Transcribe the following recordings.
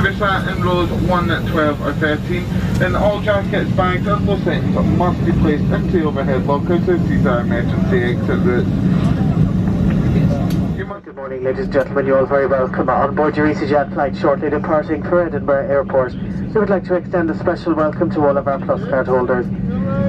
If you're sat in rows 1, 12 or 13, then all jackets, bags and loose items must be placed into the overhead lockers as these are emergency exit routes. Good morning, ladies and gentlemen. You're all very welcome on board your Easyjet flight shortly departing for Edinburgh Airport. We would like to extend a special welcome to all of our Plus card holders.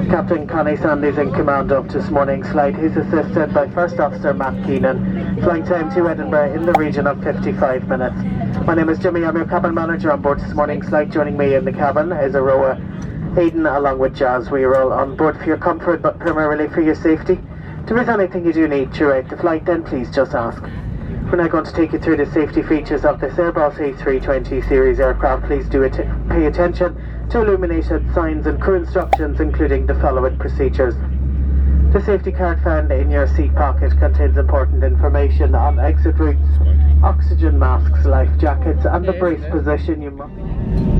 Captain Connie Sandy's in command of this morning's flight. He's assisted by First Officer Matt Keenan. Flight time to Edinburgh in the region of 55 minutes. My name is Jimmy. I'm your cabin manager on board this morning's flight. Joining me in the cabin is Aroa, Aidan along with Jazz. We are all on board for your comfort but primarily for your safety. If there is anything you do need throughout the flight, then please just ask. We're now going to take you through the safety features of this Airbus A320 series aircraft. Please do pay attention to illuminated signs and crew instructions, including the following procedures. The safety card found in your seat pocket contains important information on exit routes, oxygen masks, life jackets and the brace position you must...